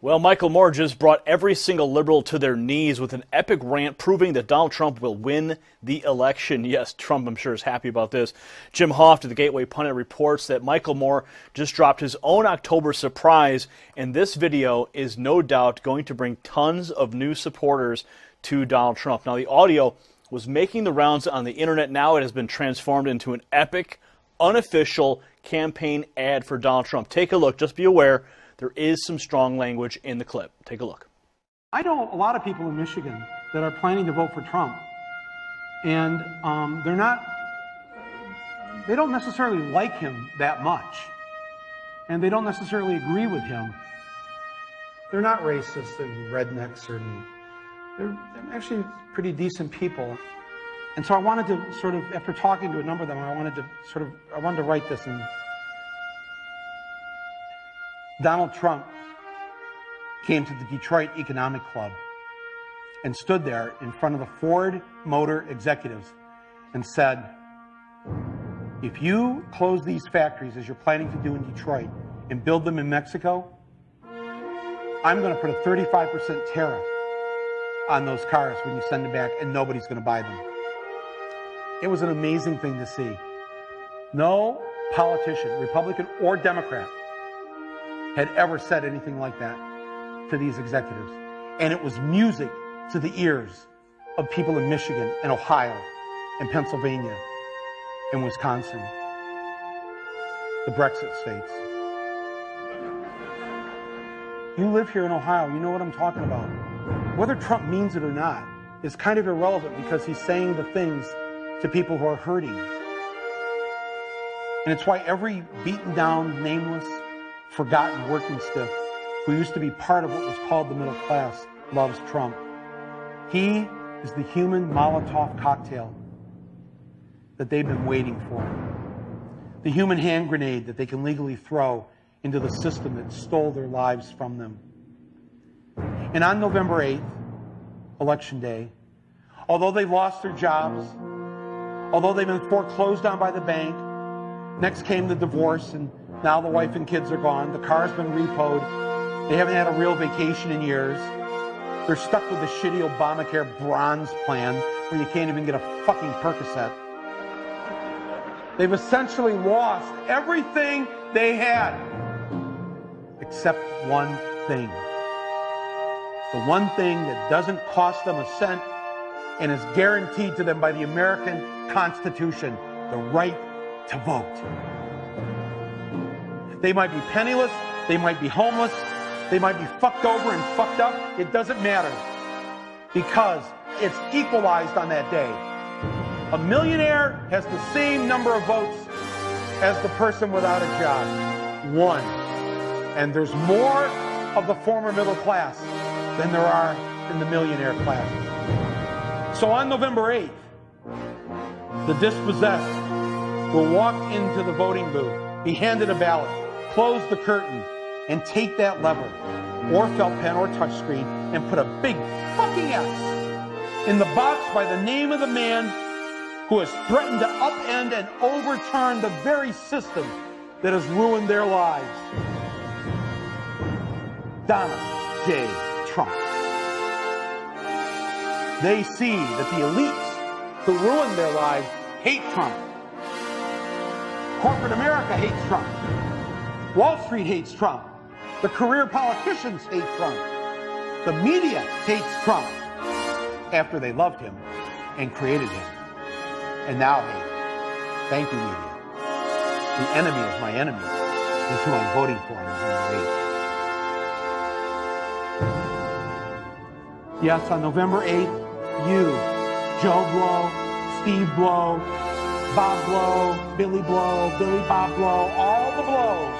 Well, Michael Moore just brought every single liberal to their knees with an epic rant proving that Donald Trump will win the election. Yes, Trump, I'm sure, is happy about this. Jim Hoft of the Gateway Pundit reports that Michael Moore just dropped his own October surprise, and this video is no doubt going to bring tons of new supporters to Donald Trump. Now, the audio was making the rounds on the internet. Now it has been transformed into an epic, unofficial campaign ad for Donald Trump. Take a look. Just be aware. There is some strong language in the clip. Take a look. I know a lot of people in Michigan that are planning to vote for Trump, and they don't necessarily like him that much, and they don't necessarily agree with him. They're not racist and rednecks or anything. They're actually pretty decent people. And so I wanted to sort of, after talking to a number of them, I wanted to write this in. Donald Trump came to the Detroit Economic Club and stood there in front of the Ford Motor executives and said, if you close these factories as you're planning to do in Detroit and build them in Mexico, I'm going to put a 35% tariff on those cars when you send them back, and nobody's going to buy them. It was an amazing thing to see. No politician, Republican or Democrat, had ever said anything like that to these executives. And it was music to the ears of people in Michigan and Ohio and Pennsylvania and Wisconsin, the Brexit states. You live here in Ohio, you know what I'm talking about. Whether Trump means it or not is kind of irrelevant, because he's saying the things to people who are hurting. And it's why every beaten down, nameless, forgotten working stiff who used to be part of what was called the middle class loves Trump. He is the human Molotov cocktail that they've been waiting for. The human hand grenade that they can legally throw into the system that stole their lives from them. And on November 8th, Election Day, although they lost their jobs, although they've been foreclosed on by the bank, next came the divorce, and now the wife and kids are gone. The car's been repoed. They haven't had a real vacation in years. They're stuck with the shitty Obamacare bronze plan where you can't even get a fucking Percocet. They've essentially lost everything they had, except one thing. The one thing that doesn't cost them a cent and is guaranteed to them by the American Constitution, the right to vote. They might be penniless, they might be homeless, they might be fucked over and fucked up. It doesn't matter, because it's equalized on that day. A millionaire has the same number of votes as the person without a job. One. And there's more of the former middle class than there are in the millionaire class. So on November 8th, the dispossessed will walk into the voting booth, be handed a ballot, close the curtain, and take that lever, or felt pen or touchscreen, and put a big fucking X in the box by the name of the man who has threatened to upend and overturn the very system that has ruined their lives. Donald J. Trump. They see that the elites who ruined their lives hate Trump. Corporate America hates Trump. Wall Street hates Trump. The career politicians hate Trump. The media hates Trump after they loved him and created him, and now hate him. Thank you, media. The enemy of my enemy is who I'm voting for on November 8th. Yes, on November 8th, you, Joe Blow, Steve Blow, Bob Blow, Billy Bob Blow, all the blows,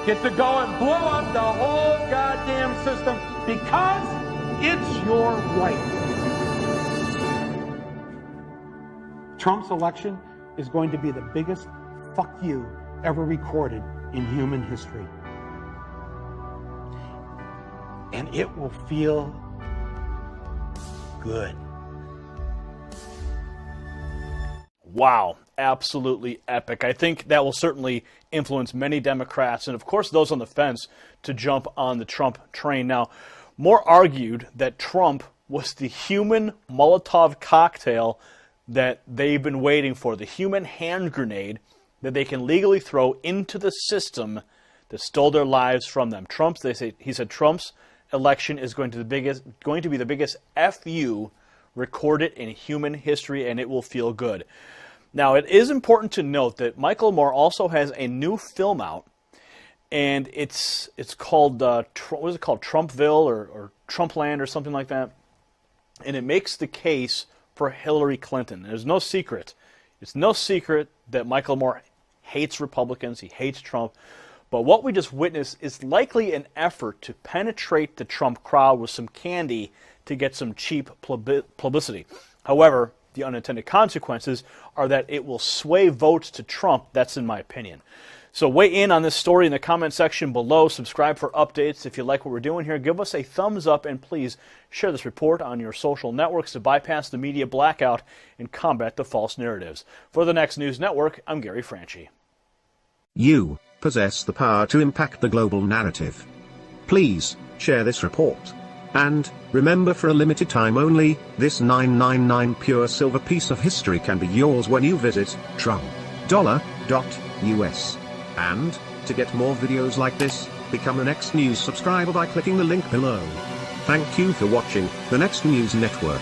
get to go and blow up the whole goddamn system, because it's your right. Trump's election is going to be the biggest fuck you ever recorded in human history. And it will feel good. Wow. absolutely epic. I think that will certainly influence many Democrats and, of course, those on the fence to jump on the Trump train. Now, more argued that Trump was the human Molotov cocktail that they've been waiting for, the human hand grenade that they can legally throw into the system that stole their lives from them. He said Trump's election is going to be the biggest FU recorded in human history, and it will feel good. Now, it is important to note that Michael Moore also has a new film out, and it's called what is it called, Trumpville or Trumpland or something like that, and it makes the case for Hillary Clinton. There's no secret. It's no secret that Michael Moore hates Republicans. He hates Trump. But what we just witnessed is likely an effort to penetrate the Trump crowd with some candy to get some cheap publicity. However, the unintended consequences are that it will sway votes to Trump. That's in my opinion. So weigh in on this story in the comment section below. Subscribe for updates. If you like what we're doing here, give us a thumbs up, and please share this report on your social networks to bypass the media blackout and combat the false narratives. For the Next News Network, I'm Gary Franchi. You possess the power to impact the global narrative. Please share this report. And remember, for a limited time only, this 999 pure silver piece of history can be yours when you visit trump.us. And to get more videos like this, become the Next News subscriber by clicking the link below. Thank you for watching the Next News Network.